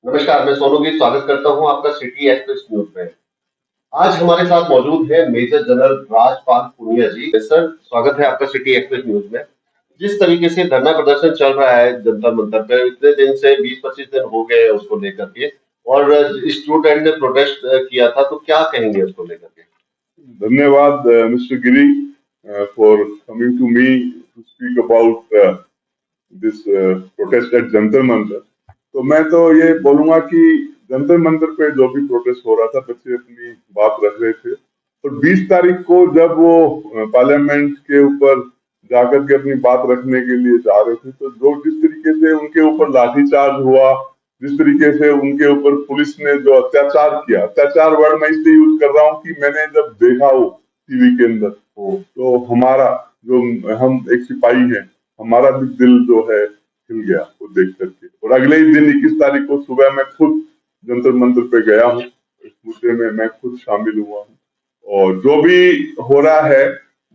नमस्कार, मैं सोनू जी स्वागत करता हूं आपका सिटी एक्सप्रेस न्यूज में। आज हमारे साथ मौजूद है मेजर जनरल राजपाल पुनिया जी। सर, स्वागत है आपका सिटी एक्सप्रेस न्यूज में। जिस तरीके से धरना प्रदर्शन चल रहा है जंतर मंतर पे, इतने दिन से 20-25 दिन हो गए हैं उसको लेकर के, और स्टूडेंट ने प्रोटेस्ट किया था, तो क्या कहेंगे उसको लेकर के? धन्यवाद mister Giri for coming to me to speak about this protest at Jantar Mantar. तो मैं तो ये बोलूंगा कि जंतर मंतर पे जो भी प्रोटेस्ट हो रहा था, बच्चे अपनी बात रख रहे थे। और 20 तारीख को जब वो पार्लियामेंट के ऊपर जाकर के अपनी बात रखने के लिए जा रहे थे, तो जो जिस तरीके से उनके ऊपर लाठीचार्ज हुआ, जिस तरीके से उनके ऊपर पुलिस ने जो अत्याचार किया, अत्याचार वर्ड मैं इसलिए यूज कर रहा हूँ कि मैंने जब देखा वो टीवी के अंदर, तो हमारा जो हम एक सिपाही हैं, हमारा भी दिल जो है हिल गया वो देख करके। और अगले ही दिन 21 तारीख को सुबह मैं खुद जंतर मंतर पे गया हूँ, इस मुद्दे में मैं खुद शामिल हुआ हूँ। और जो भी हो रहा है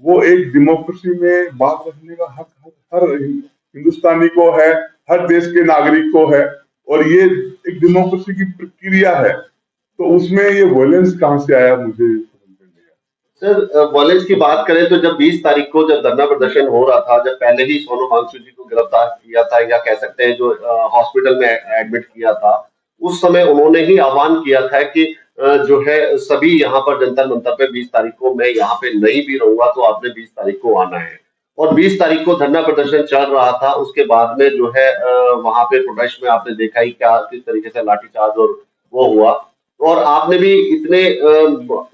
वो एक डेमोक्रेसी में बात रखने का हक हर हिंदुस्तानी को है, हर देश के नागरिक को है। और ये एक डेमोक्रेसी की प्रक्रिया है, तो उसमें ये वायलेंस कहाँ से आया मुझे समझ में नहीं आया। सर, वायलेंस की बात करें तो जब 20 तारीख को जब धरना प्रदर्शन हो रहा था, जब पहले ही सोनू वांगचुक जी को गिरफ्तार किया था, या कह सकते हैं जो हॉस्पिटल में एडमिट किया था, उस समय उन्होंने ही आह्वान किया था कि जो है सभी यहाँ पर जंतर मंतर पे 20 तारीख को मैं यहाँ पे नहीं भी रहूंगा, तो आपने 20 तारीख को आना है। और 20 तारीख को धरना प्रदर्शन चल रहा था, उसके बाद में जो है वहां पे प्रोटेस्ट में आपने देखा ही क्या किस तरीके से लाठीचार्ज और वो हुआ। और आपने भी इतने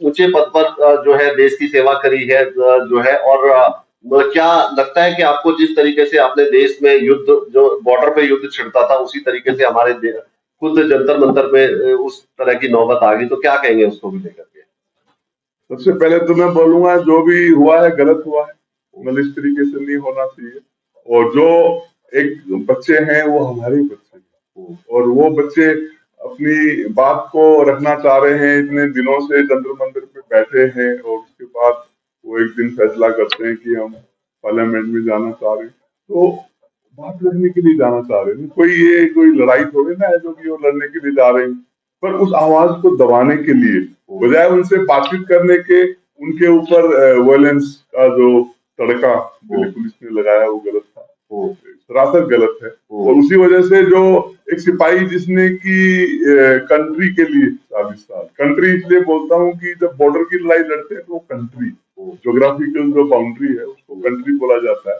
ऊंचे पद पर जो है देश की सेवा करी है, जो है, और क्या लगता है कि आपको जिस तरीके से आपने देश में युद्ध, जो बॉर्डर पे युद्ध छिड़ता था, उसी तरीके से हमारे खुद जंतर मंतर पे उस तरह की नौबत आ गई, तो क्या कहेंगे उसको भी लेकर के? सबसे पहले तो मैं बोलूंगा जो भी हुआ है गलत हुआ है, मतलब इस तरीके से नहीं होना चाहिए। और जो एक बच्चे हैं वो हमारे बच्चे हैं, और वो बच्चे अपनी बात को रखना चाह रहे हैं, इतने दिनों से जंतर मंतर पे बैठे हैं, और उसके बाद वो एक दिन फैसला करते हैं कि हम पार्लियामेंट में जाना चाह रहे हैं, तो बात रखने के लिए जाना चाह रहे हैं। कोई लड़ाई थोड़ी ना है जो कि वो लड़ने के लिए जा रहे हैं, पर उस आवाज को दबाने के लिए, बजाय उनसे बातचीत करने के, उनके ऊपर वायलेंस का जो तड़का दिल्ली पुलिस ने लगाया वो गलत था, वो सरासर गलत है। और उसी वजह से जो एक सिपाही जिसने की कंट्री के लिए 40 साल, कंट्री इसलिए बोलता हूँ कि जब बॉर्डर की लड़ाई लड़ते हैं तो कंट्री, ज्योग्राफिकल जो बाउंड्री है उसको कंट्री बोला जाता है।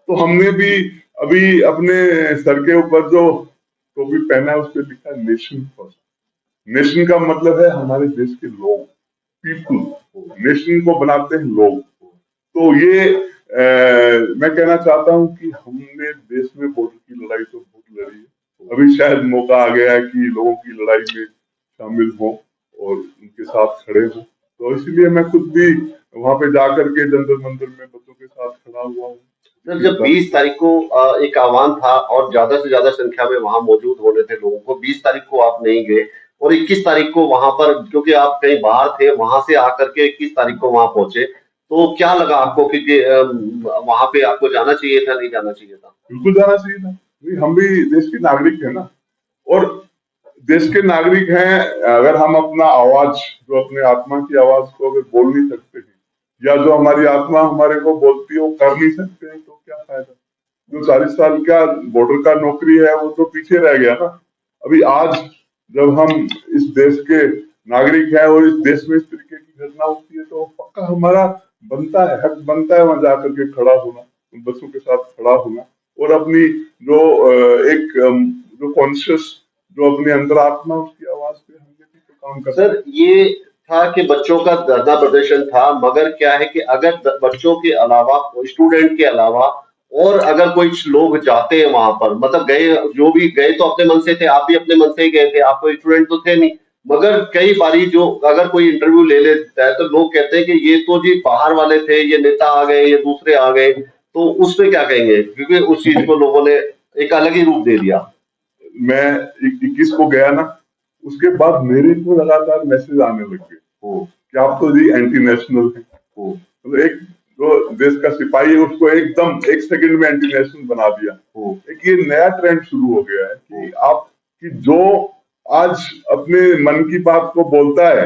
तो हमने भी अभी अपने सर के ऊपर जो टोपी पहना है उस पर लिखा है नेशन फर्स्ट। नेशन का मतलब है हमारे देश के लोग, पीपल। नेशन को बनाते हैं लोग। तो ये मैं कहना चाहता हूँ कि हमने देश में बॉर्डर की लड़ाई तो बहुत लड़ी है, अभी शायद मौका आ गया है कि लोगों की लड़ाई में शामिल हो और उनके साथ खड़े हो। तो इसलिए मैं खुद भी वहां पे जाकर के जंतर मंतर में बच्चों के साथ खड़ा हुआ हूँ। सर, जब 20 तारीख को एक आह्वान था और ज्यादा से ज्यादा संख्या में वहां मौजूद होने थे लोगों को, 20 तारीख को आप नहीं गए, और 21 तारीख को वहां पर, क्योंकि आप कहीं बाहर थे, वहां से आकर के 21 तारीख को वहां पहुंचे, तो क्या लगा आपको कि वहां पे आपको जाना चाहिए था, नहीं जाना चाहिए था? बिल्कुल जाना चाहिए था, हम भी देश के नागरिक है ना। और देश के नागरिक हैं, अगर हम अपना आवाज, जो अपने आत्मा की आवाज को अगर बोल नहीं सकते हैं, या जो हमारी आत्मा हमारे को बोलती है वो कर नहीं सकते हैं, तो क्या फायदा। जो 40 साल का बॉर्डर का नौकरी है वो तो पीछे रह गया ना। अभी आज जब हम इस देश के नागरिक हैं और इस देश में इस तरीके की घटना होती है, तो पक्का हमारा बनता है, हक बनता है वहां जाकर के खड़ा होना, उन बच्चों के साथ खड़ा होना, और अपनी जो एक जो कॉन्शियस, जो अपनी अंतरात्मा उसकी आवाज पे हमने भी तो काम करना। सर, ये था कि बच्चों का धरना प्रदर्शन था, मगर क्या है कि अगर बच्चों के अलावा, स्टूडेंट के अलावा, और अगर कोई लोग जाते हैं वहां पर, मतलब गए, जो भी गए तो अपने मन से थे, आप भी अपने मन से ही गए थे, आप कोई स्टूडेंट तो थे नहीं, मगर कई बारी जो अगर कोई इंटरव्यू ले लेता है तो लोग कहते हैं कि ये तो जी बाहर वाले थे, ये नेता आ गए, ये दूसरे आ गए, तो उस पे क्या कहेंगे, क्योंकि उस चीज को लोगों ने एक अलग ही रूप दे दिया। मैं 21 को गया ना, उसके बाद मेरे को लगातार मैसेज आने लग गए कि आप तो जी एंटी नेशनल है। मतलब एक जो देश का सिपाही है उसको एकदम एक सेकंड में एंटी नेशनल बना दिया। एक ये नया ट्रेंड शुरू हो गया है कि आप कि जो आज अपने मन की बात को बोलता है,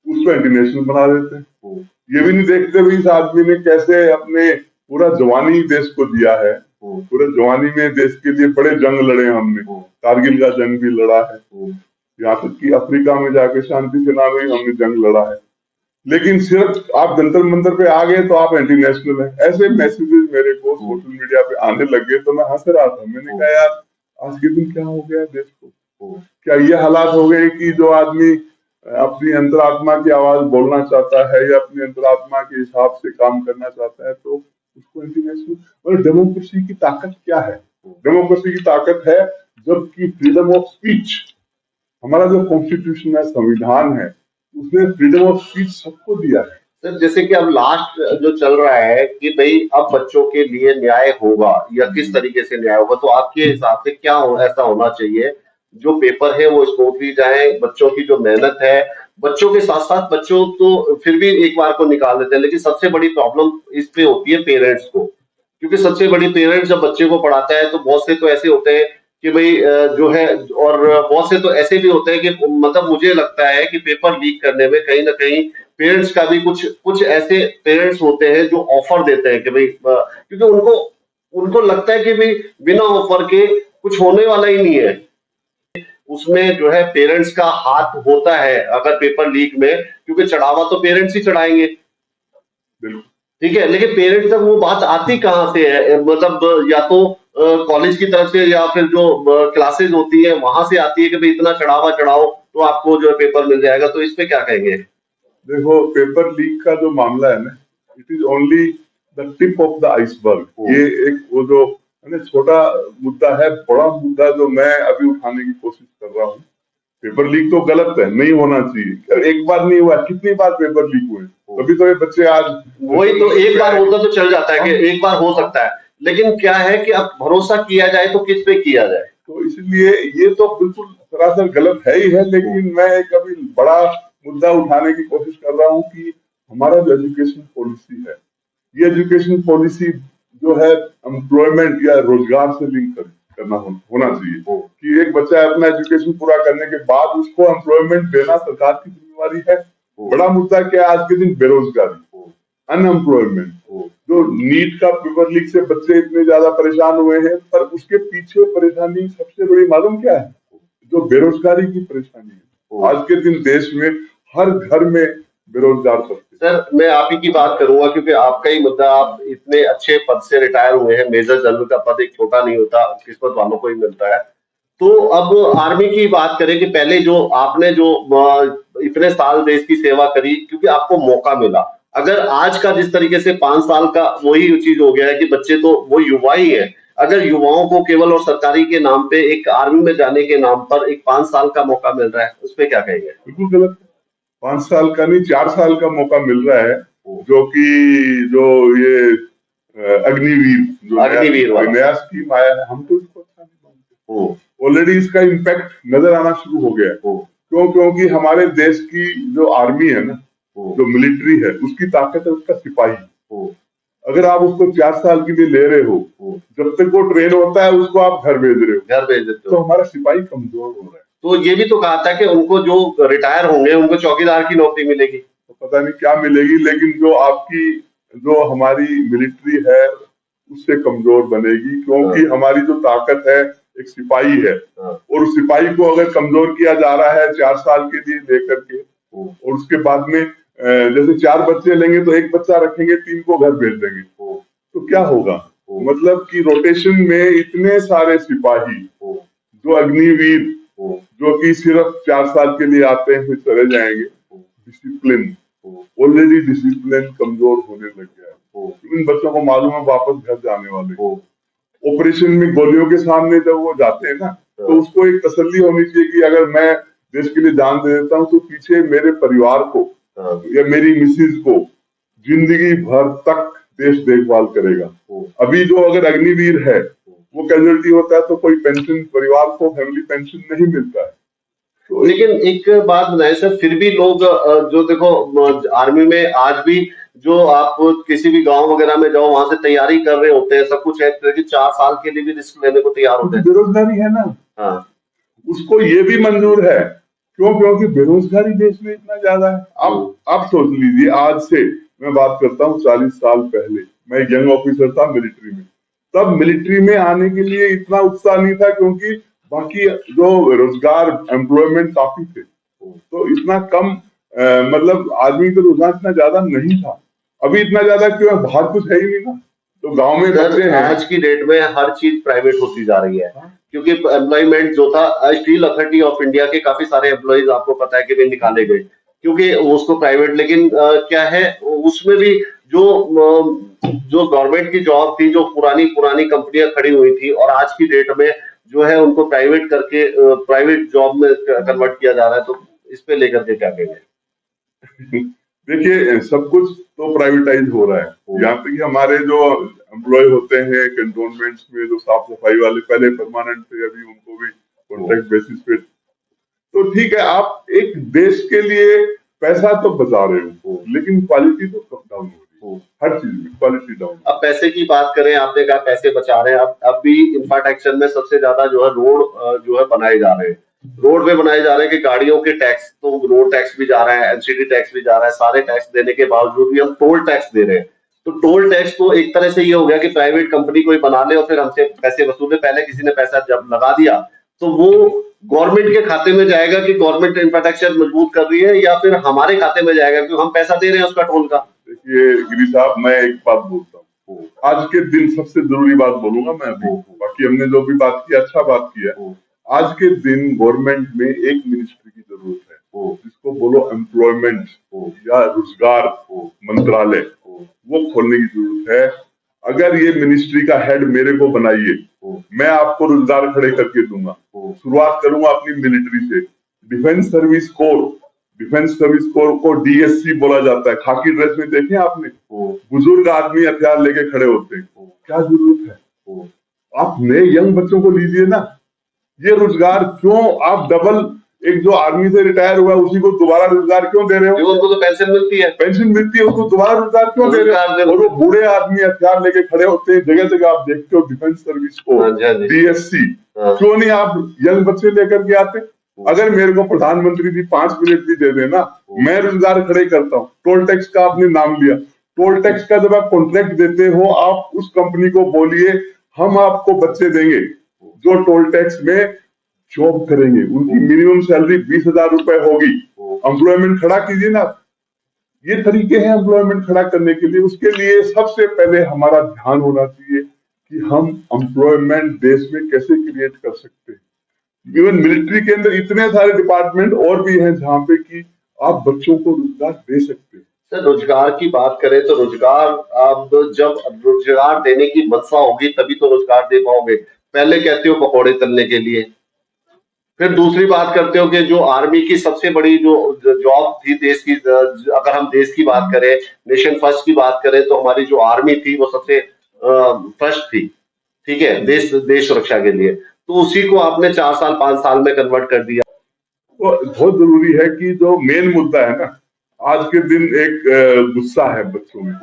उसको इंटरनेशनल बना देते हैं। ये भी नहीं देखते भाई इस आदमी ने कैसे अपने पूरा जवानी देश को दिया है। पूरे जवानी में देश के लिए बड़े जंग लड़े हमने, कारगिल का जंग भी लड़ा है, यहाँ तक कि अफ्रीका में जाके शांति सेना में हमने जंग लड़ा है। लेकिन सिर्फ आप जंतर मंतर पे आ गए तो आप इंटरनेशनल हैं। ऐसे मैसेजेस मेरे को सोशल मीडिया पे आने लगे तो मैं हंस रहा था। मैंने कहा यार आज के दिन क्या हो गया देश को, क्या ये हालात हो गए कि जो आदमी अपनी अंतरात्मा की आवाज बोलना चाहता है या अपनी अंतरात्मा के हिसाब से काम करना चाहता है तो उसको इंटरनेशनल। और डेमोक्रेसी की ताकत क्या है? डेमोक्रेसी की ताकत है जबकि फ्रीडम ऑफ स्पीच, हमारा जो कॉन्स्टिट्यूशन है, संविधान है, उसने फ्रीडम ऑफ स्पीच सबको दिया है। सर जैसे कि अब लास्ट जो चल रहा है कि भाई अब बच्चों के लिए न्याय होगा या किस तरीके से न्याय होगा, तो आपके हिसाब से क्या ऐसा होना चाहिए जो पेपर है वो स्मूथली जाए, बच्चों की जो मेहनत है, बच्चों के साथ साथ बच्चों तो फिर भी एक बार को निकाल देते हैं, लेकिन सबसे बड़ी प्रॉब्लम इस पे होती है पेरेंट्स को, क्योंकि सबसे बड़ी पेरेंट्स जब बच्चे को पढ़ाता है तो बहुत से तो ऐसे होते हैं कि भाई जो है, और बहुत से तो ऐसे भी होते हैं कि मतलब मुझे लगता है कि पेपर लीक करने में कहीं ना कहीं पेरेंट्स का भी कुछ कुछ ऐसे पेरेंट्स होते हैं जो ऑफर देते हैं कि भाई क्योंकि उनको उनको लगता है कि भाई बिना ऑफर के कुछ होने वाला ही नहीं है। उसमें जो है पेरेंट्स का हाथ होता है अगर पेपर लीक में, क्योंकि चढ़ावा तो पेरेंट्स ही चढ़ाएंगे, ठीक है, लेकिन पेरेंट्स तक वो बात आती कहाँ से है? मतलब या तो कॉलेज की तरफ से या फिर जो क्लासेस होती है वहां से आती है कि भाई इतना चढ़ावा चढ़ाओ तो आपको जो है पेपर मिल जाएगा, तो इस पे क्या कहेंगे? देखो पेपर लीक का जो मामला है ना, it is only the tip of the iceberg. ये एक वो जो छोटा मुद्दा है, बड़ा मुद्दा जो मैं अभी उठाने की कोशिश कर रहा हूँ। पेपर लीक तो गलत है, नहीं होना चाहिए। एक बार नहीं हुआ, कितनी बार पेपर लीक हुए? तभी तो ये बच्चे आज, वही तो, एक बार होता तो चल जाता है कि एक बार हो सकता है, लेकिन क्या है कि अब भरोसा किया जाए तो किस पे किया जाए? तो इसलिए ये तो बिल्कुल सरासर गलत है ही है। लेकिन मैं एक अभी बड़ा मुद्दा उठाने की कोशिश कर रहा हूँ कि हमारा जो एजुकेशन पॉलिसी है, ये एजुकेशन पॉलिसी जो है एम्प्लॉयमेंट या रोजगार से लिंक करना होना चाहिए कि एक बच्चा अपना एजुकेशन पूरा करने के बाद उसको एम्प्लॉयमेंट देना सरकार की जिम्मेवारी है। बड़ा मुद्दा क्या है आज के दिन? बेरोजगारी, अनएम्प्लॉयमेंट। जो नीट का पेपर लीक से बच्चे इतने ज्यादा परेशान हुए हैं, पर उसके पीछे परेशानी सबसे बड़ी मालूम क्या है? जो बेरोजगारी की परेशानी है। आज के दिन देश में हर घर में बेरोजगार सकते। सर मैं आप ही की बात करूंगा क्योंकि आपका ही मुद्दा, आप इतने अच्छे पद से रिटायर हुए हैं, मेजर जनरल का पद एक छोटा नहीं होता, किस्मत वालों को ही मिलता है। तो अब आर्मी की बात करें कि पहले जो आपने जो इतने साल देश की सेवा करी क्योंकि आपको मौका मिला, अगर आज का जिस तरीके से 5 साल का वही चीज हो गया है कि बच्चे तो वो युवा ही है, अगर युवाओं को केवल और सरकारी के नाम पे एक आर्मी में जाने के नाम पर एक 5 साल का मौका मिल रहा है, उस पर क्या कहेंगे? बिल्कुल गलत। 5 साल का नहीं, 4 साल का मौका मिल रहा है, जो कि जो ये अग्निवीर नया स्कीम आया है, हम तो इसको अच्छा नहीं मानते। ऑलरेडी इसका इम्पैक्ट नजर आना शुरू हो गया है। क्यों? क्योंकि हमारे देश की जो आर्मी है ना, जो मिलिट्री है, उसकी ताकत है उसका सिपाही। अगर आप उसको 4 साल के लिए ले रहे हो, जब तक वो ट्रेन होता है उसको आप घर भेज रहे हो, घर भेज देते हो, तो हमारा सिपाही कमजोर हो रहा है। तो ये भी तो कहा था कि उनको जो रिटायर होंगे उनको चौकीदार की नौकरी मिलेगी, तो पता नहीं क्या मिलेगी, लेकिन जो आपकी जो हमारी मिलिट्री है उससे कमजोर बनेगी। क्योंकि हमारी जो ताकत है एक सिपाही है, और उस सिपाही को अगर कमजोर किया जा रहा है 4 साल के लिए लेकर के, और उसके बाद में जैसे 4 बच्चे लेंगे तो 1 बच्चा रखेंगे, 3 को घर भेज देंगे, तो क्या होगा? मतलब कि रोटेशन में इतने सारे सिपाही जो अग्निवीर, जो कि सिर्फ 4 साल के लिए आते हैं फिर चले जाएंगे। डिसिप्लिन, ऑलरेडी डिसिप्लिन कमजोर होने लग गया है। इन बच्चों को मालूम है वापस घर जाने वाले। ऑपरेशन में गोलियों के सामने जब वो जाते हैं ना, तो उसको एक तसल्ली होनी चाहिए कि अगर मैं देश के लिए जान दे देता हूँ तो पीछे मेरे परिवार को या मेरी मिसेज को जिंदगी भर तक देश देखभाल करेगा। अभी जो अगर अग्निवीर है वो कैजुअलिटी होता है तो कोई पेंशन, परिवार को फैमिली पेंशन नहीं मिलता है। तो लेकिन एक बात बताएं सर, फिर भी लोग जो देखो आर्मी में आज भी जो आप किसी भी गांव वगैरह में जाओ वहां से तैयारी कर रहे होते हैं, सब कुछ है, लेकिन 4 साल के लिए भी रिस्क लेने को तैयार होते हैं। बेरोजगारी है ना। हाँ, उसको ये भी मंजूर है। क्यों? क्योंकि बेरोजगारी देश में इतना ज्यादा है। आप सोच लीजिए, आज से मैं बात करता हूँ 40 साल पहले, मैं एक यंग ऑफिसर था मिलिट्री में। तब मिलिट्री में आने के लिए इतना उत्साह नहीं था, क्योंकि बाकी जो रोजगार एम्प्लॉयमेंट काफी थे, तो इतना कम मतलब आदमी का रुझान इतना ज्यादा नहीं था। अभी इतना ज्यादा क्यों है? बाहर कुछ है ही नहीं ना, तो गांव में बच्चे हैं। आज की डेट में हर चीज प्राइवेट होती जा रही है, क्योंकि एम्प्लॉयमेंट जो था, स्टील अथॉरिटी ऑफ इंडिया के काफी सारे एम्प्लॉयज आपको पता है कि वे निकाले गए क्योंकि उसको प्राइवेट। लेकिन क्या है, उसमें भी जो गवर्नमेंट की जॉब थी, जो पुरानी पुरानी कंपनियां खड़ी हुई थी, और आज की डेट में जो है उनको प्राइवेट करके प्राइवेट जॉब में कन्वर्ट किया जा रहा है। तो इस पे लेकर के क्या कहेंगे? देखिए, सब कुछ तो प्राइवेटाइज हो रहा है। यहाँ पे हमारे जो एम्प्लॉय होते हैं कैंटोनमेंट्स में, जो साफ सफाई वाले पहले परमानेंट थे, अभी उनको भी कॉन्ट्रैक्ट बेसिस पे, तो ठीक है, आप एक देश के लिए पैसा तो बचा रहे हो, लेकिन क्वालिटी तो कम डाउन हो रही है। हर चीज में क्वालिटी डाउन। अब पैसे की बात करें, आपने कहा पैसे बचा रहे हैं। अब भी इंफ्रास्ट्रक्चर में सबसे ज्यादा जो है रोड जो है बनाए जा रहे हैं। रोड में बनाए जा रहे हैं कि गाड़ियों के टैक्स, तो रोड टैक्स भी जा रहा है, एनसीडी टैक्स भी जा रहा है। सारे टैक्स देने के बावजूद भी हम टोल टैक्स दे रहे हैं। तो टोल टैक्स तो एक तरह से ये हो गया कि प्राइवेट कंपनी कोई बना ले और फिर हमसे पैसे वसूले। पहले किसी ने पैसा जब लगा दिया तो वो गवर्नमेंट के खाते में जाएगा कि गवर्नमेंट इंफ्रास्ट्रक्चर मजबूत कर रही है, या फिर हमारे खाते में जाएगा क्योंकि हम पैसा दे रहे हैं उसका टोल का। देखिए गिरी साहब, मैं एक बात बोलता हूँ, आज के दिन सबसे जरूरी बात बोलूंगा मैं अभी। बाकी हमने जो भी बात की, अच्छा बात किया। आज के दिन गवर्नमेंट में एक मिनिस्ट्री की जरूरत है, जिसको बोलो एम्प्लॉयमेंट या रोजगार मंत्रालय, वो खोलने की जरूरत है। अगर ये मिनिस्ट्री का हेड मेरे को बनाइए, मैं आपको रोजगार खड़े करके दूंगा। शुरुआत करूंगा अपनी मिलिट्री से। डिफेंस सर्विस कोर को डीएससी बोला जाता है। खाकी ड्रेस में देखे आपने, बुजुर्ग आदमी हथियार लेके खड़े होते हैं। क्या जरूरत है? आप नए यंग बच्चों को लीजिए ना। ये रोजगार क्यों आप डबल, एक जो आर्मी से रिटायर हुआ उसी को दोबारा रोजगार क्यों दे रहे हो? उनको तो पेंशन मिलती है, उसको दोबारा रोजगार क्यों दे रहे हो? और वो बूढ़े आदमी हथियार लेके खड़े होते हैं, जगह जगह आप देखते हो डिफेंस सर्विस को, डीएससी। क्यों नहीं आप यंग बच्चे लेकर के आते? अगर मेरे को प्रधानमंत्री जी 5 मिनट भी दे देना, मैं रोजगार खड़े करता हूँ। टोल टैक्स का आपने नाम लिया, टोल टैक्स का जब आप कॉन्ट्रैक्ट देते हो, आप उस कंपनी को बोलिए हम आपको बच्चे देंगे जो टोल टैक्स में जॉब करेंगे, उनकी मिनिमम सैलरी 20,000 रुपए होगी। एम्प्लॉयमेंट खड़ा कीजिए ना। ये तरीके हैं एम्प्लॉयमेंट खड़ा करने के लिए। उसके लिए सबसे पहले हमारा ध्यान होना चाहिए कि हम एम्प्लॉयमेंट देश में कैसे क्रिएट कर सकते हैं। इवन मिलिट्री के अंदर इतने सारे डिपार्टमेंट और भी हैं जहाँ पे कि आप बच्चों को रोजगार दे सकते हैं। सर, रोजगार की बात करें तो रोजगार, आप जब रोजगार देने की मंशा होगी तभी तो रोजगार दे पाओगे। पहले कहते हो पकौड़े तलने के लिए, फिर दूसरी बात करते हो कि जो आर्मी की सबसे बड़ी जो जॉब थी देश की, अगर हम देश की बात करें, नेशन फर्स्ट की बात करें, तो हमारी जो आर्मी थी वो सबसे फर्स्ट थी, ठीक है, देश सुरक्षा के लिए। तो उसी को आपने 4 साल 5 साल में कन्वर्ट कर दिया। तो बहुत जरूरी है कि जो मेन मुद्दा है ना, आज के दिन एक गुस्सा है बच्चों में।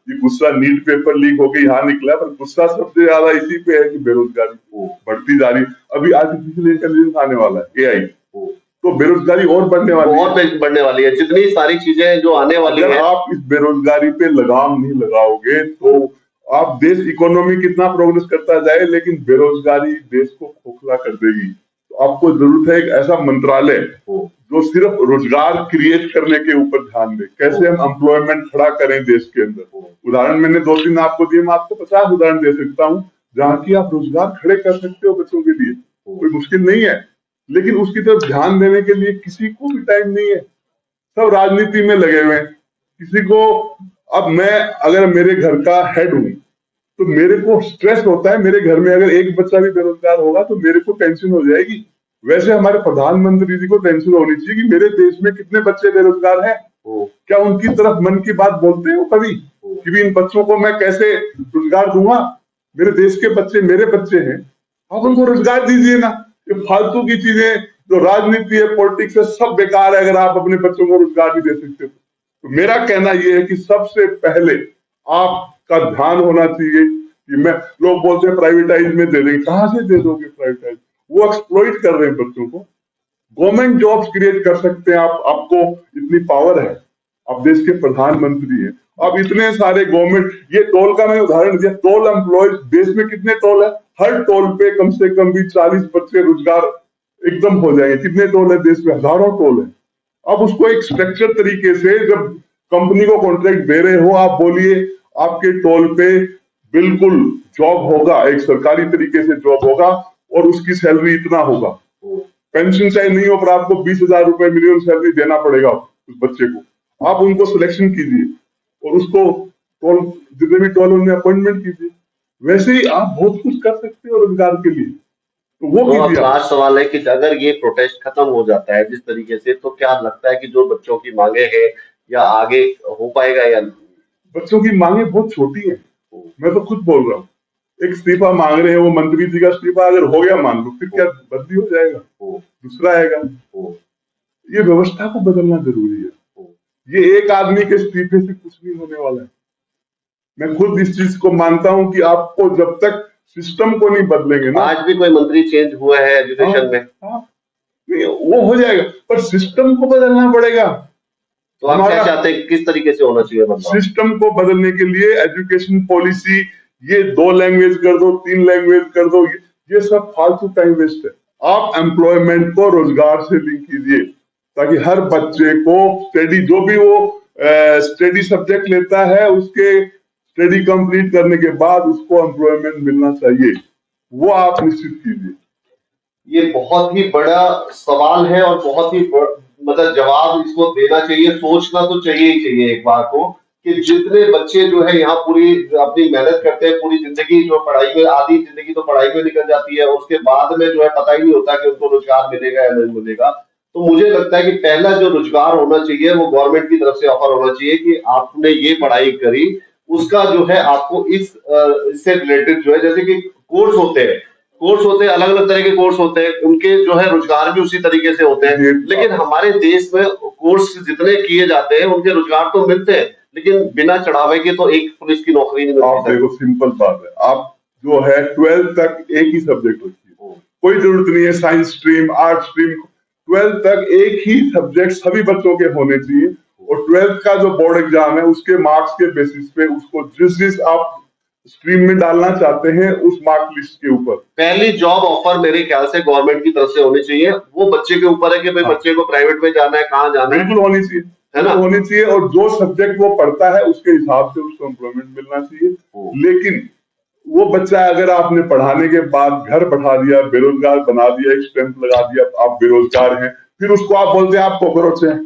ये गुस्सा नीट पेपर लीक होके यहाँ निकला, पर गुस्सा सबसे ज्यादा इसी पे है कि बेरोजगारी बढ़ती जा रही। अभी आर्टिफिशियल इंटेलिजेंस आने वाला है, एआई, तो बेरोजगारी और बढ़ने वाली है। जितनी सारी चीजें जो आने वाली है, आप इस बेरोजगारी पे लगाम नहीं लगाओगे तो आप देश इकोनॉमी कितना प्रोग्रेस करता जाए, लेकिन बेरोजगारी देश को खोखला कर देगी। तो आपको जरूरत है एक ऐसा मंत्रालय जो सिर्फ रोजगार क्रिएट करने के ऊपर ध्यान दे, कैसे हम एम्प्लॉयमेंट खड़ा करें देश के अंदर। उदाहरण मैंने 2-3 आपको दिए, मैं आपको 50 उदाहरण दे सकता हूँ जहाँ की आप रोजगार खड़े कर सकते हो बच्चों के लिए। कोई मुश्किल नहीं है, लेकिन उसकी तरफ ध्यान देने के लिए किसी को भी टाइम नहीं है। सब राजनीति में लगे हुए हैं। किसी को, अब मैं अगर मेरे घर का हेड हूँ तो मेरे को स्ट्रेस होता है। मेरे घर में अगर एक बच्चा भी बेरोजगार होगा तो मेरे को टेंशन हो जाएगी। वैसे हमारे प्रधानमंत्री जी को टेंशन होनी चाहिए कि मेरे देश में कितने बच्चे बेरोजगार हैं। क्या उनकी तरफ मन की बात बोलते हो कभी कि भी इन बच्चों को मैं कैसे रोजगार दूंगा? मेरे देश के बच्चे मेरे बच्चे हैं, आप उनको रोजगार दीजिए ना। ये फालतू की चीजें जो राजनीति है, पॉलिटिक्स है, सब बेकार है अगर आप अपने बच्चों को रोजगार नहीं दे सकते। तो मेरा कहना यह है कि सबसे पहले आपका ध्यान होना चाहिए कि मैं, लोग बोलते हैं प्राइवेटाइज में दे देंगे। कहां से दे दोगे प्राइवेटाइज? वो एक्सप्लॉइट कर रहे हैं बच्चों को। गवर्नमेंट जॉब्स क्रिएट कर सकते हैं आप, आपको इतनी पावर है, आप देश के प्रधानमंत्री हैं, आप इतने सारे गवर्नमेंट, ये टोल का मैंने उदाहरण दिया, टोल एम्प्लॉयज देश में कितने टोल है, हर टोल पे कम से कम भी 40 बच्चे रोजगार एकदम हो जाएंगे। कितने टोल है देश में? हजारों टोल है। अब उसको एक स्ट्रक्चर तरीके से जब कंपनी को कॉन्ट्रैक्ट दे रहे हो, आप बोलिए आपके टोल पे बिल्कुल जॉब होगा, एक सरकारी तरीके से जॉब होगा और उसकी सैलरी इतना होगा, पेंशन चाहे नहीं हो पर आपको 20,000 रुपए मिनिमम सैलरी देना पड़ेगा उस बच्चे को। आप उनको सिलेक्शन कीजिए और उसको टोल, जितने भी टोल उनमें अपॉइंटमेंट कीजिए। वैसे ही आप बहुत कुछ कर सकते हो रोजगार के लिए, तो वो तो अब कीजिए। लास्ट सवाल है कि अगर ये प्रोटेस्ट खत्म हो जाता है जिस तरीके से, तो क्या लगता है कि जो बच्चों की मांगे हैं या आगे हो पाएगा या नहीं? बच्चों की मांगे बहुत छोटी है, मैं तो खुद बोल रहा हूँ। एक इस्तीफा मांग रहे हैं, वो मंत्री जी का इस्तीफा अगर हो गया मान लो, फिर क्या बदली हो जाएगा, दूसरा आएगा। ये व्यवस्था को बदलना जरूरी है। ये एक आदमी के इस्तीफे से कुछ नहीं होने वाला है। मैं खुद इस चीज को मानता हूं कि आपको जब तक सिस्टम को नहीं बदलेंगे ना, आज भी कोई मंत्री चेंज हुआ है एजुकेशन में? नहीं, वो हो जाएगा, पर सिस्टम को बदलना पड़ेगा। तो आप क्या चाहते हैं, किस तरीके से होना चाहिए बदलाव? सिस्टम को बदलने के लिए एजुकेशन पॉलिसी, ये 2 लैंग्वेज कर दो, 3 लैंग्वेज कर दो, ये सब फालतू टाइम वेस्ट है। आप एम्प्लॉयमेंट को रोजगार से लिंक कीजिए ताकि हर बच्चे को स्टडी, जो भी वो स्टडी सब्जेक्ट लेता है, उसके स्टडी कंप्लीट करने के बाद उसको एम्प्लॉयमेंट मिलना चाहिए, वो आप निश्चित कीजिए। ये बहुत ही बड़ा सवाल है और बहुत ही मतलब जवाब इसको देना चाहिए, सोचना तो चाहिए ही चाहिए एक बार को, कि जितने बच्चे जो है यहाँ पूरी अपनी मेहनत करते हैं, पूरी जिंदगी जो पढ़ाई में, आधी जिंदगी तो पढ़ाई में निकल जाती है, उसके बाद में जो है पता ही नहीं होता कि उनको रोजगार मिलेगा या नहीं मिलेगा। तो मुझे लगता है कि पहला जो रोजगार होना चाहिए वो गवर्नमेंट की तरफ से ऑफर होना चाहिए कि आपने ये पढ़ाई करी, उसका जो है आपको इससे रिलेटेड जो है, जैसे कि कोर्स होते हैं, अलग अलग तरह के कोर्स होते हैं, उनके जो है रोजगार भी उसी तरीके से होते हैं। लेकिन हमारे देश में कोर्स जितने किए जाते हैं उनके रोजगार तो मिलते हैं, लेकिन बिना चढ़ावे के तो एक पुलिस की नौकरी नहीं मिलती। आप देखो, सिंपल बात है, आप जो है 12th तक एक ही सब्जेक्ट रखिए, कोई जरूरत नहीं है science stream, art stream. 12th तक एक ही सब्जेक्ट सभी बच्चों के होने चाहिए, और 12th का जो बोर्ड एग्जाम है उसके मार्क्स के बेसिस पे उसको जिस आप स्ट्रीम में डालना चाहते हैं उस मार्क लिस्ट के ऊपर पहली जॉब ऑफर मेरे ख्याल से गवर्नमेंट की तरफ से होनी चाहिए। वो बच्चे के ऊपर है कि भाई बच्चे को प्राइवेट में जाना है, कहाँ जाना है, बिल्कुल होनी चाहिए, है ना, होनी चाहिए। और जो सब्जेक्ट वो पढ़ता है उसके हिसाब से उसको एम्प्लॉयमेंट मिलना चाहिए। लेकिन वो बच्चा अगर आपने पढ़ाने के बाद घर बैठा दिया, बेरोजगार बना दिया, एक स्टैंप लगा दिया, आप बेरोजगार हैं, फिर उसको आप बोलते हैं आप कॉकरोच हैं।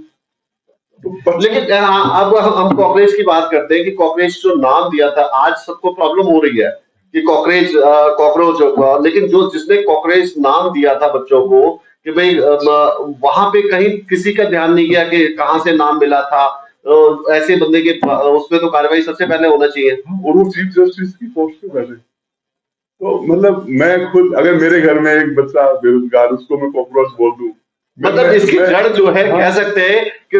लेकिन अब हम कॉकरेज की बात करते हैं कि कॉकरेज जो नाम दिया था, आज सबको प्रॉब्लम हो रही है कि कॉकरेज कॉकरोच होगा, लेकिन जो जिसने कॉकरेज नाम दिया था बच्चों को कि भाई वहां पे कहीं किसी का ध्यान नहीं किया कि कहाँ से नाम मिला था। ऐसे बंदे के उसमें तो कार्रवाई सबसे पहले होना चाहिए, और वो चीफ जस्टिस की पोस्ट पे बैठे। तो मतलब मैं खुद, अगर मेरे घर में एक बच्चा बेरोजगार, उसको मैं कॉकरोच बोल दूं, मतलब इसकी जड़ जो है कह सकते हैं कि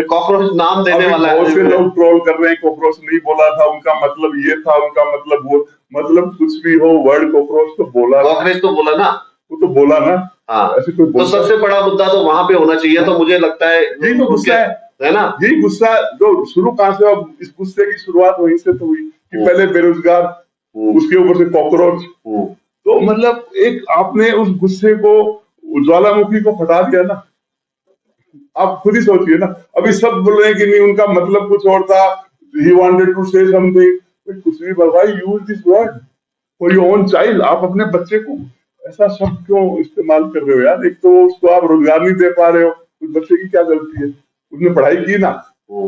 कॉकरोच नाम देने वाला है। बहुत से लोग ट्रोल कर रहे हैं, कॉकरोच नहीं बोला था, उनका मतलब ये था, उनका मतलब वो, मतलब कुछ भी हो, वर्ड कॉकरोच तो बोला, कॉकरोच तो बोला ना, वो तो बोला ना। हाँ, ऐसे कोई तो सबसे बड़ा मुद्दा तो वहां पे होना चाहिए। तो मुझे लगता है यही तो गुस्सा है ना, यही गुस्सा जो शुरू कहां से, अब इस गुस्से की शुरुआत वहीं से तो हुई कि पहले बेरोजगार, उसके ऊपर से कॉकरोच। तो मतलब एक आपने उस गुस्से को, ज्वालामुखी को फटा दिया ना। आप खुद ही सोचिए ना, अभी सब बोल रहे हैं कि नहीं उनका मतलब कुछ और था, he wanted to say something, कुछ भी भाई, use this word for your own child. आप अपने बच्चे को ऐसा शब्द क्यों इस्तेमाल कर रहे हो यार? एक तो उसको आप रोजगार नहीं दे पा रहे हो, उस बच्चे की क्या गलती है? उसने पढ़ाई की ना।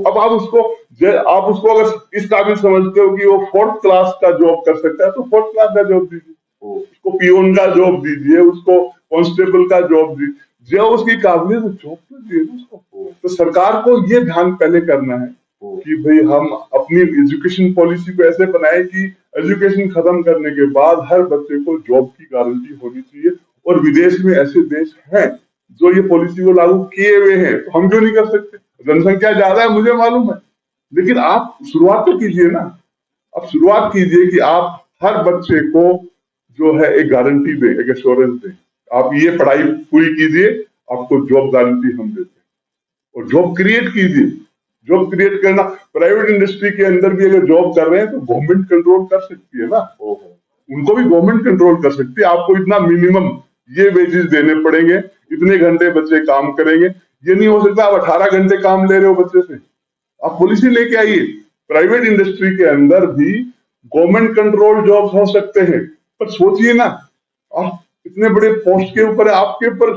अब आप उसको अगर इस काबिल समझते हो कि वो 4th क्लास का जॉब कर सकता है, तो 4th क्लास का जॉब दीजिए, उसको पियोन का जॉब दीजिए, उसको कांस्टेबल का जॉब दीजिए, जो उसकी काबिलियत जॉब तो दीजिए उसको। तो सरकार को ये ध्यान पहले करना है कि भाई हम अपनी एजुकेशन पॉलिसी को ऐसे बनाए कि एजुकेशन खत्म करने के बाद हर बच्चे को जॉब की गारंटी होनी चाहिए। और विदेश में ऐसे देश हैं जो ये पॉलिसी को लागू किए हुए हैं, तो हम क्यों नहीं कर सकते? जनसंख्या ज्यादा है, मुझे मालूम है, लेकिन आप शुरुआत तो कीजिए ना। आप शुरुआत कीजिए कि आप हर बच्चे को जो है एक गारंटी दें, एक एश्योरेंस दें आप ये पढ़ाई पूरी कीजिए, आपको जॉब गारंटी हम देते हैं। और जॉब क्रिएट कीजिए। जॉब क्रिएट करना, प्राइवेट इंडस्ट्री के अंदर भी अगर जॉब कर रहे हैं तो गवर्नमेंट कंट्रोल कर सकती है ना, उनको भी गवर्नमेंट कंट्रोल कर सकती है। आपको इतना मिनिमम ये वेजेस देने पड़ेंगे, इतने घंटे बच्चे काम करेंगे। ये नहीं हो सकता आप 18 घंटे काम ले रहे हो बच्चे से। आप पॉलिसी लेके आइए। प्राइवेट इंडस्ट्री के अंदर भी गवर्नमेंट कंट्रोल जॉब्स हो सकते हैं, पर सोचिए ना, आप इतने बड़े पोस्ट के ऊपर, आपके ऊपर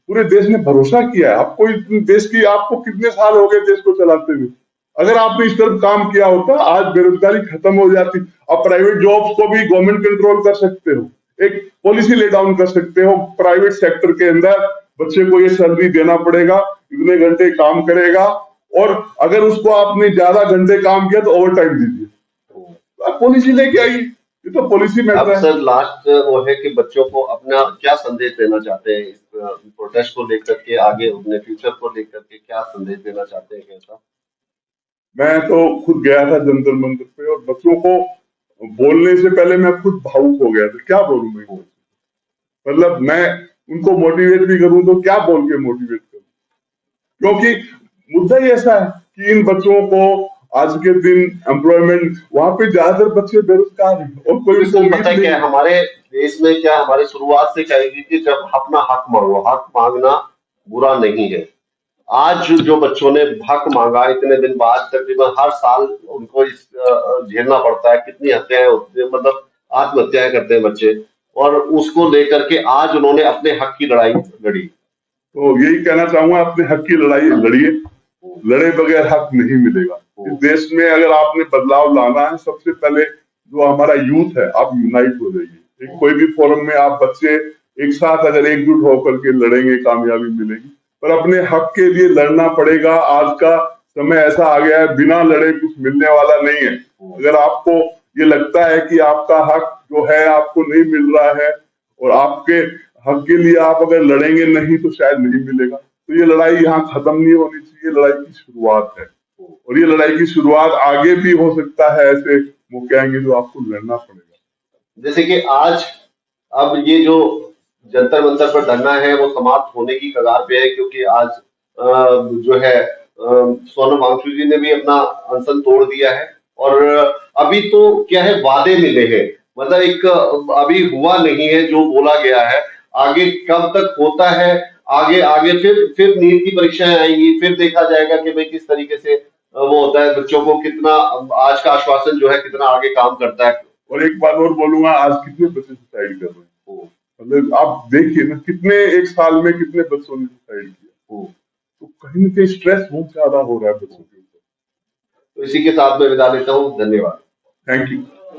पूरे देश ने भरोसा किया है। आपको देश की, आपको कितने साल हो गए देश को चलाते हुए? अगर आपने इस तरफ काम किया होता, आज बेरोजगारी खत्म हो जाती। आप प्राइवेट जॉब्स को भी गवर्नमेंट कंट्रोल कर सकते हो, एक पॉलिसी ले डाउन कर सकते हो। प्राइवेट सेक्टर के अंदर बच्चे को ये सैलरी देना पड़ेगा, इतने घंटे काम करेगा, और अगर उसको आपने ज्यादा घंटे काम किया तो ओवर टाइम दीजिए। आप पॉलिसी लेके आइए, ये तो पॉलिसी अब मैटर है। सर लास्ट वो है कि बच्चों को अपना क्या संदेश देना चाहते हैं इस प्रोटेस्ट को लेकर के, आगे अपने फ्यूचर को लेकर के क्या संदेश देना चाहते हैं, कैसा? मैं तो खुद गया था जंतर मंतर पे, और बच्चों को बोलने से पहले मैं खुद भावुक हो गया था। क्या बोलूं मैं, मतलब मैं उनको मोटिवेट भी करूं तो क्या बोल के मोटिवेट करूं, क्योंकि मुद्दा ही ऐसा है कि इन बच्चों को आज के दिन एम्प्लॉयमेंट, वहां पे ज्यादातर बच्चे बेरोजगार हैं और कोई उनको पता उम्मीद है क्या नहीं। है, हमारे देश में क्या हमारी शुरुआत से कहेगी कि जब अपना हक मांगो, हक मांगना बुरा नहीं है। आज जो बच्चों ने हक मांगा इतने दिन बाद, तकरीबन हर साल उनको इस झेलना पड़ता है। कितनी हत्याएं होती है, मतलब आत्महत्याएं करते हैं बच्चे, और उसको लेकर के आज उन्होंने अपने हक की लड़ाई लड़ी। तो यही कहना चाहूंगा, अपने हक की लड़ाई लड़िए, लड़े बगैर हक नहीं मिलेगा। इस देश में अगर आपने बदलाव लाना है, सबसे पहले जो हमारा यूथ है, आप यूनाइट हो जाइए। एक कोई भी फोरम में आप बच्चे एक साथ अगर एकजुट होकर के लड़ेंगे, कामयाबी मिलेगी। पर अपने हक के लिए लड़ना पड़ेगा। आज का समय ऐसा आ गया है, बिना लड़े कुछ मिलने वाला नहीं है। अगर आपको ये लगता है कि आपका हक जो है आपको नहीं मिल रहा है, और आपके हक के लिए आप अगर लड़ेंगे नहीं तो शायद नहीं मिलेगा, तो ये लड़ाई यहाँ खत्म नहीं होनी चाहिए। लड़ाई की शुरुआत है, और ये लड़ाई की शुरुआत आगे भी हो सकता है। ऐसे मौके आएंगे जो आपको लड़ना पड़ेगा। जैसे कि आज अब ये जो जंतर मंतर पर धरना है वो समाप्त होने की कगार पे है, क्योंकि आज जो है सोनम वांगचुक जी ने भी अपना अनशन तोड़ दिया है। और अभी तो क्या है, वादे मिले हैं, मतलब एक अभी हुआ नहीं है जो बोला गया है। आगे कब तक होता है, आगे आगे फिर नीट की परीक्षाएं आएंगी, फिर देखा जाएगा कि भाई किस तरीके से वो होता है, बच्चों को कितना आज का आश्वासन जो है कितना आगे काम करता है। और एक बात और बोलूंगा, आज कितने बच्चे सुसाइड कर रहे हैं, मतलब आप देखिए ना, कितने एक साल में कितने बच्चों ने सुसाइड किया। तो कहीं ना कहीं स्ट्रेस बहुत ज्यादा हो रहा है बच्चों के ऊपर। तो इसी के साथ मैं विदा लेता हूँ, धन्यवाद। Thank you.